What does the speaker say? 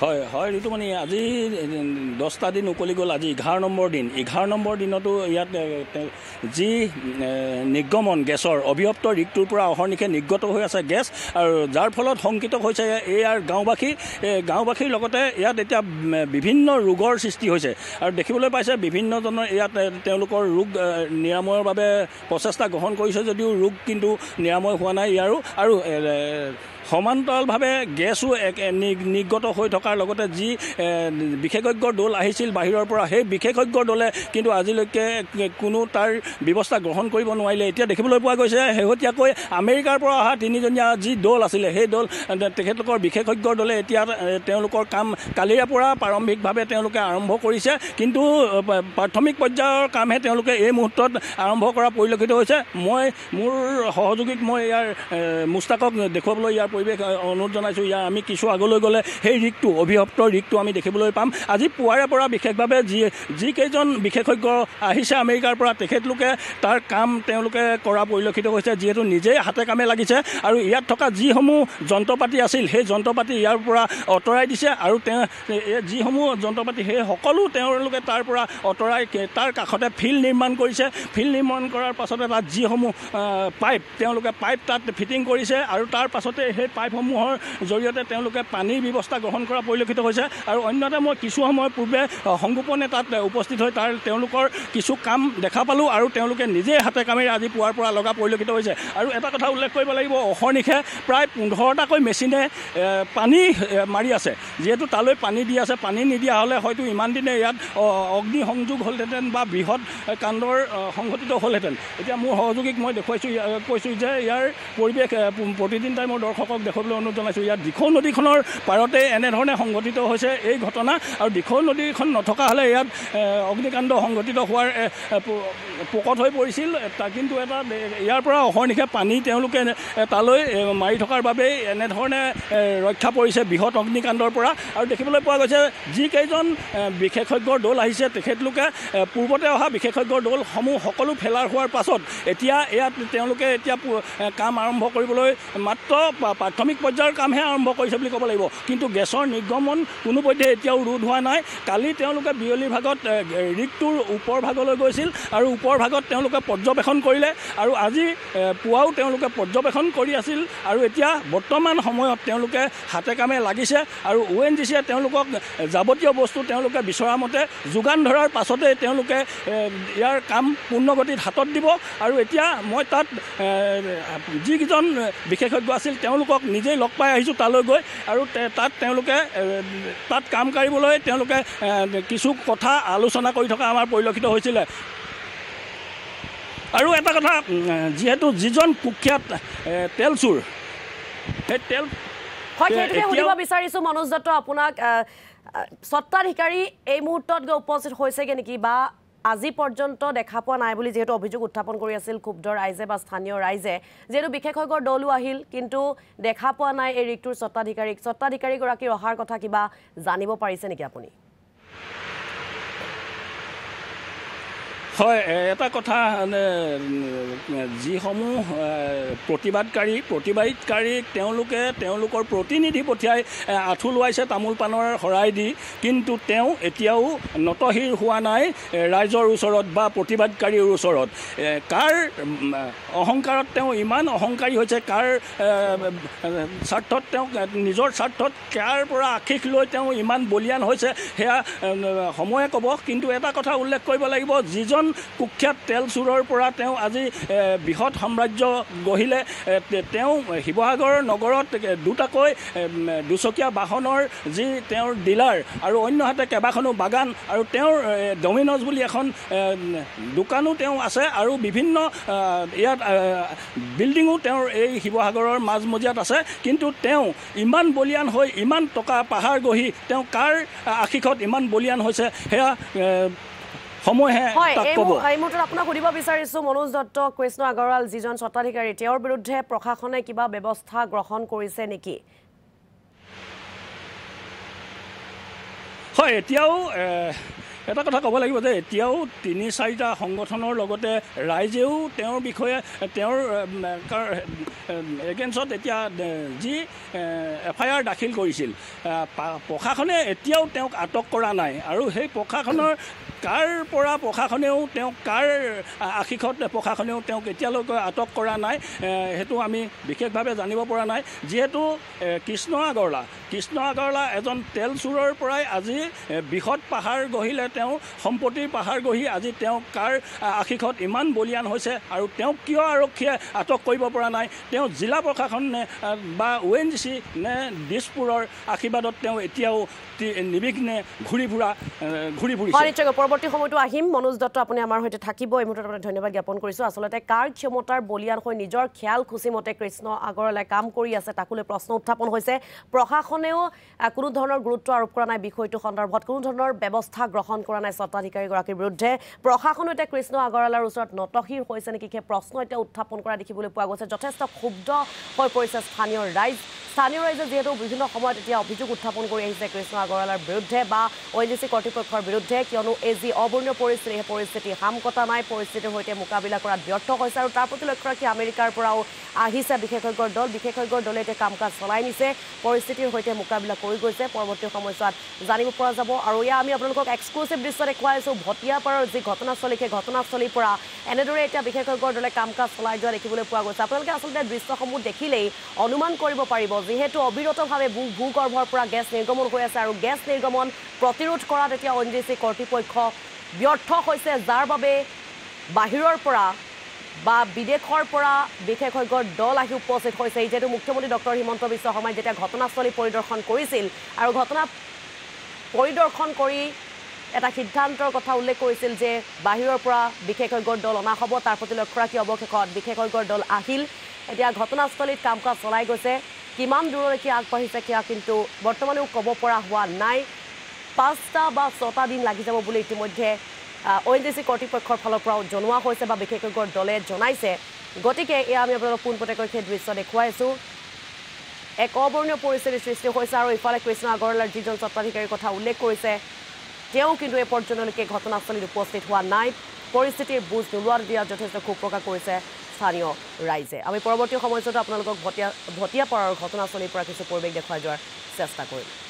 হয় হয় ঋতুমণি আজি 10টা দিন উকলি গ'ল আজি 11 নম্বৰ দিন 11 নম্বৰ দিনতো ইয়াত যি নিৰ্গমন গেছৰ অবিভক্ত ৰিকটোৰ পৰা অহৰ্নিশে নিৰ্গত হৈ আছে গেছ আৰু যাৰ ফলত শংকিত হৈছে ইয়াৰ গাঁওবাসীৰ লগতে ইয়াত এতিয়া বিভিন্ন ৰোগৰ সৃষ্টি হৈছে আৰু দেখিবলৈ পাইছে বিভিন্নজনৰ ইয়াত তেওঁলোকৰ ৰোগ নিৰাময়ৰ বাবে প্ৰচেষ্টা গ্ৰহণ কৰিছে যদিও ৰোগ কিন্তু নিৰাময় হোৱা নাই ইয়াৰো আৰু সমান্তৰালভাৱে গেছো নিৰ্গত হৈ থকাৰ লগতে যি বিশেষজ্ঞৰ দল আহিছিল বাহিৰৰ পৰা সেই বিশেষজ্ঞৰ দলে কিন্তু আজিলৈকে কোনো তাৰ ব্যৱস্থা গ্ৰহণ কৰিব নোৱাৰিলে এতিয়া দেখিবলৈ পোৱা গৈছে শেহতীয়াকৈ আমেৰিকাৰ পৰা অহা 3জনীয়া যি দল আছিলে সেই দল তেখেতলোকৰ বিশেষজ্ঞৰ দলে এতিয়া তেওঁলোকৰ কাম কালিৰে পৰা প্ৰাৰম্ভিকভাৱে তেওঁলোকে আৰম্ভ কৰিছে কিন্তু প্ৰাথমিক পৰ্যায়ৰ কামহে তেওঁলোকে এই মুহূৰ্তত আৰম্ভ কৰা পৰিলক্ষিত হৈছে মই মোৰ সহযোগীক মই ইয়াৰ মুস্তাকক দেখুৱাবলৈ ইয়াৰ পৰিৱেশ অনুৰোধ জনাইছোঁ ইয়াৰ আমি কিছু আগলৈ গ'লে সেই ৰিকটো অবিভক্ত ৰিকটো আমি দেখিবলৈ পাম আজি পুৱাৰে পৰা বিশেষভাৱে যিকেইজন বিশেষজ্ঞ আহিছে আমেৰিকাৰ পৰা তেখেতলোকে তাৰ কাম তেওঁলোকে কৰা পৰিলক্ষিত হৈছে যিহেতু নিজেই হাতে কামে লাগিছে আৰু ইয়াত থকা যিসমূহ যন্ত্ৰপাতি আছিল সেই যন্ত্ৰপাতি ইয়াৰ পৰা আঁতৰাই দিছে আৰু যিসমূহ যন্ত্ৰপাতি সেই সকলো তেওঁলোকে তাৰ পৰা আঁতৰাই তাৰ কাষতে ফিল্ড নিৰ্মাণ কৰিছে ফিল্ড নিৰ্মাণ কৰাৰ পাছতে তাত যিসমূহ তেওঁলোকে পাইপ তাত ফিটিং কৰিছে আৰু তাৰ পাছতে সেই পাইপসমূহৰ জৰিয়তে তেওঁলোকে পানীৰ ব্যৱস্থা গ্ৰহণ কৰা পৰিলক্ষিত হৈছে আৰু অন্যতে মই কিছু সময় পূৰ্বে সংগোপনে তাত উপস্থিত হৈ তেওঁলোকৰ কিছু কাম দেখা পালোঁ আৰু তেওঁলোকে নিজেই হাতে কামেৰে আজি পুৱাৰ পৰা লগা পৰিলক্ষিত হৈছে আৰু এটা কথা উল্লেখ কৰিব লাগিব অহৰ্নিশে প্ৰায় 15টাকৈ মেচিনে পানী মাৰি আছে যিহেতু তালৈ পানী দি আছে পানী নিদিয়া হ'লে হয়তো ইমান দিনে ইয়াত অগ্নি সংযোগ হ'লহেঁতেন বা বৃহৎ কাণ্ডৰ সংঘটিত হ'লহেঁতেন এতিয়া মোৰ সহযোগীক মই কৈছোঁ যে ইয়াৰ পৰিৱেশ প্ৰতিদিন টাইম মোৰ দৰ্শকক দেখুৱাবলৈ অনুৰোধ জনাইছোঁ ইয়াত দিখৌ নদীখনৰ পাৰতে এনেধৰণে সংঘটিত হৈছে এই ঘটনা আৰু দিখৌ নদীখন নথকা হ'লে ইয়াত অগ্নিকাণ্ড সংঘটিত হোৱাৰ প্ৰকট হৈ পৰিছিল কিন্তু ইয়াৰ পৰা অহৰ্নিশে পানী তেওঁলোকে তালৈ মাৰি থকাৰ বাবেই এনেধৰণে ৰক্ষা পৰিছে বৃহৎ অগ্নিকাণ্ডৰ পৰা আৰু দেখিবলৈ পোৱা গৈছে যিকেইজন বিশেষজ্ঞৰ দল আহিছে তেখেতলোকে পূৰ্বতে অহা বিশেষজ্ঞৰ দলসমূহ সকলো ফেলাৰ হোৱাৰ পাছত এতিয়া ইয়াত তেওঁলোকে এতিয়া কাম আৰম্ভ কৰিবলৈ মাত্ৰ প্ৰাথমিক পৰ্যায়ৰ কামহে আৰম্ভ কৰিছে বুলি ক'ব লাগিব কিন্তু গেছৰ নিৰ্গমন কোনোপধ্যে এতিয়াও ৰোধ হোৱা নাই কালি তেওঁলোকে বিয়লিৰ ভাগত ৰিকটোৰ ওপৰ ভাগলৈ গৈছিল আৰু ওপৰ ভাগত তেওঁলোকে পৰ্যবেক্ষণ কৰিলে আৰু আজি পুৱাও তেওঁলোকে পৰ্যবেক্ষণ কৰি আছিল আৰু এতিয়া বৰ্তমান সময়ত তেওঁলোকে হাতে কামে লাগিছে আৰু ONGCয়ে তেওঁলোকক যাৱতীয় বস্তু তেওঁলোকে বিচৰা মতে যোগান ধৰাৰ পাছতে তেওঁলোকে ইয়াৰ কাম পূৰ্ণগতিত হাতত দিব আৰু এতিয়া মই তাত যিকেইজন বিশেষজ্ঞ আছিল তেওঁলোকক নিজেই লগ পাই আহিছোঁ তালৈ গৈ আৰু তাত তেওঁলোকে তাত কাম কৰিবলৈ তেওঁলোকে কিছু কথা আলোচনা কৰি থকা আমাৰ পৰিলক্ষিত হৈছিলে আৰু এটা কথা যিহেতু যিজন কুখ্যাত তেলচুৰ সেই তেল সুধিব বিচাৰিছোঁ মনোজ দত্ত আপোনাক স্বত্বাধিকাৰী এই মুহূৰ্তত গৈ উপস্থিত হৈছেগৈ নেকি বা আজি পৰ্যন্ত দেখা পোৱা নাই বুলি যেহেতু অভিযোগ উত্থাপন কৰি আছিল ক্ষুব্ধ ৰাইজে বা স্থানীয় ৰাইজে যেহেতু বিশেষজ্ঞৰ দলো আহিল কিন্তু দেখা পোৱা নাই এই ৰিকটোৰ স্বত্বাধিকাৰীগৰাকীৰ অহাৰ কথা কিবা জানিব পাৰিছে নেকি আপুনি হয় এটা কথা যিসমূহ প্ৰতিবাদকাৰীক তেওঁলোকৰ প্ৰতিনিধি পঠিয়াই আঁঠু লোৱাইছে তামোল পাণৰ শৰাই দি কিন্তু তেওঁ এতিয়াও নতশিৰ হোৱা নাই ৰাইজৰ ওচৰত বা প্ৰতিবাদকাৰীৰ ওচৰত কাৰ অহংকাৰত তেওঁ ইমান অহংকাৰী হৈছে কাৰ স্বাৰ্থত তেওঁ নিজৰ স্বাৰ্থত কাৰ পৰা আশীষ লৈ তেওঁ ইমান বলিয়ান হৈছে সেয়া সময়ে ক'ব কিন্তু এটা কথা উল্লেখ কৰিব লাগিব যিজন কুখ্যাত তেল চোৰৰ পৰা তেওঁ আজি বৃহৎ সাম্ৰাজ্য গঢ়িলে তেওঁ শিৱসাগৰ নগৰত দুটাকৈ দুচকীয়া বাহনৰ যি তেওঁৰ ডিলাৰ আৰু অন্যহাতে কেইবাখনো বাগান আৰু তেওঁৰ ডমিনজ বুলি এখন দোকানো তেওঁ আছে আৰু বিভিন্ন ইয়াত বিল্ডিঙো তেওঁৰ এই শিৱসাগৰৰ মাজমজিয়াত আছে কিন্তু তেওঁ ইমান বলিয়ান হৈ ইমান টকা পাহাৰ গঢ়ি তেওঁ কাৰ আশীষত ইমান বলিয়ান হৈছে সেয়া সময়হে তাক ক'ব এই মুহূৰ্তত আপোনাক সুধিব বিচাৰিছোঁ মনোজ দত্ত কৃষ্ণ আগৰৱাল যিজন স্বত্বাধিকাৰী তেওঁৰ বিৰুদ্ধে প্ৰশাসনে কিবা ব্যৱস্থা গ্ৰহণ কৰিছে নেকি হয় এতিয়াও এটা কথা ক'ব লাগিব যে এতিয়াও ৩-৪টা সংগঠনৰ লগতে ৰাইজেও তেওঁৰ বিষয়ে তেওঁৰ এগেইনষ্টত এতিয়া যি FIR দাখিল কৰিছিল প্ৰশাসনে এতিয়াও তেওঁক আটক কৰা নাই আৰু সেই প্ৰশাসনৰ কাৰ পৰা প্ৰশাসনেও তেওঁক কাৰ আশীষত প্ৰশাসনেও তেওঁক এতিয়ালৈকে আটক কৰা নাই সেইটো আমি বিশেষভাৱে জানিব পৰা নাই যিহেতু কৃষ্ণ আগৰৱালা এজন তেল চোৰৰ পৰাই আজি বৃহৎ পাহাৰ গঢ়িলে তেওঁ সম্পত্তিৰ পাহাৰ গঢ়ি আজি তেওঁ কাৰ আশীষত ইমান বলিয়ান হৈছে আৰু তেওঁক কিয় আৰক্ষীয়ে আটক কৰিব পৰা নাই তেওঁ জিলা প্ৰশাসন নে বা ONGC নে দিছপুৰৰ আশীৰ্বাদত তেওঁ এতিয়াও নিবিঘ্নে ঘূৰি ফুৰিছে পৰৱৰ্তী সময়তো আহিম মনোজ দত্ত আপুনি আমাৰ সৈতে থাকিব এই মুহূৰ্তত আপোনাক ধন্যবাদ জ্ঞাপন কৰিছোঁ আচলতে কাৰ ক্ষমতাৰ বলিয়ান হৈ নিজৰ খেয়াল খুচিমতে কৃষ্ণ আগৰৱালাই কাম কৰি আছে তাকো লৈ প্ৰশ্ন উত্থাপন হৈছে প্ৰশাসনেও কোনো ধৰণৰ গুৰুত্ব আৰোপ কৰা নাই বিষয়টো সন্দৰ্ভত কোনো ধৰণৰ ব্যৱস্থা গ্ৰহণ কৰা নাই স্বত্বাধিকাৰীগৰাকীৰ বিৰুদ্ধে প্ৰশাসনে এতিয়া কৃষ্ণ আগৰৱালাৰ ওচৰত নতশিৰ হৈছে নেকি সেই প্ৰশ্ন এতিয়া উত্থাপন কৰা দেখিবলৈ পোৱা গৈছে যথেষ্ট ক্ষুব্ধ হৈ পৰিছে স্থানীয় ৰাইজে যিহেতু বিভিন্ন সময়ত এতিয়া অভিযোগ উত্থাপন কৰি আহিছে কৃষ্ণ আগৰৱালাৰ বিৰুদ্ধে বা ONGC কৰ্তৃপক্ষৰ বিৰুদ্ধে কিয়নো এই যি অবৰ্ণীয় পৰিস্থিতি সেই পৰিস্থিতি হাম কটা নাই পৰিস্থিতিৰ সৈতে মোকাবিলা কৰাত ব্যৰ্থ হৈছে আৰু তাৰ প্ৰতি লক্ষ্য ৰাখি আমেৰিকাৰ পৰাও আহিছে বিশেষজ্ঞৰ দলে এতিয়া কাম কাজ চলাই নিছে পৰিস্থিতিৰ সৈতে মোকাবিলা কৰি গৈছে পৰৱৰ্তী সময়ছোৱাত জানিব পৰা যাব আৰু এয়া আমি আপোনালোকক এক্সক্লুচিভ দৃশ্য দেখুৱাইছোঁ ভটিয়াপাৰৰ যি ঘটনাস্থলী সেই ঘটনাস্থলীৰ পৰা এনেদৰে এতিয়া বিশেষজ্ঞৰ দলে কাম কাজ চলাই যোৱা দেখিবলৈ পোৱা গৈছে আপোনালোকে আচলতে দৃশ্যসমূহ দেখিলেই অনুমান কৰিব পাৰিব যিহেতু অবিৰতভাৱে ভূগৰ্ভৰ পৰা গেছ নিৰ্গমন হৈ আছে আৰু গেছ নিৰ্গমন প্ৰতিৰোধ কৰাত এতিয়া ONGC কৰ্তৃপক্ষ ব্যৰ্থ হৈছে যাৰ বাবে বাহিৰৰ পৰা বা বিদেশৰ পৰা বিশেষজ্ঞৰ দল আহি উপস্থিত হৈছে যিহেতু মুখ্যমন্ত্ৰী ডক্টৰ হিমন্ত বিশ্ব শৰ্মাই যেতিয়া ঘটনাস্থলী পৰিদৰ্শন কৰিছিল আৰু ঘটনা পৰিদৰ্শন কৰি এটা সিদ্ধান্তৰ কথা উল্লেখ কৰিছিল যে বাহিৰৰ পৰা বিশেষজ্ঞৰ দল অনা হ'ব তাৰ প্ৰতি লক্ষ্য ৰাখি অৱশেষত বিশেষজ্ঞৰ দল আহিল এতিয়া ঘটনাস্থলীত কাম কাজ চলাই গৈছে কিমান দূৰলৈকে আগবাঢ়িছে সেয়া কিন্তু বৰ্তমানেও ক'ব পৰা হোৱা নাই 5টা বা 6টা দিন লাগি যাব বুলি ইতিমধ্যে ONGC কৰ্তৃপক্ষৰ ফালৰ পৰাও জনোৱা হৈছে বা বিশেষজ্ঞৰ দলে জনাইছে গতিকে এয়া আমি আপোনালোকক পোনপটীয়াকৈ সেই দৃশ্য দেখুৱাইছোঁ এক অবৰ্ণীয় পৰিস্থিতিৰ সৃষ্টি হৈছে আৰু ইফালে কৃষ্ণ আগৰৱালাৰ যিজন স্বত্বাধিকাৰীৰ কথা উল্লেখ কৰিছে তেওঁ কিন্তু এই পৰ্যন্তলৈকে ঘটনাস্থলীত উপস্থিত হোৱা নাই পৰিস্থিতিৰ বুজ নোলোৱাত দিয়াত যথেষ্ট ক্ষোভ প্ৰকাশ কৰিছে স্থানীয় ৰাইজে আমি পৰৱৰ্তী সময়ছোৱাত আপোনালোকক ভটিয়াপাৰৰ ঘটনাস্থলীৰ পৰা কিছু পৰিৱেশ দেখুৱাই যোৱাৰ চেষ্টা কৰিম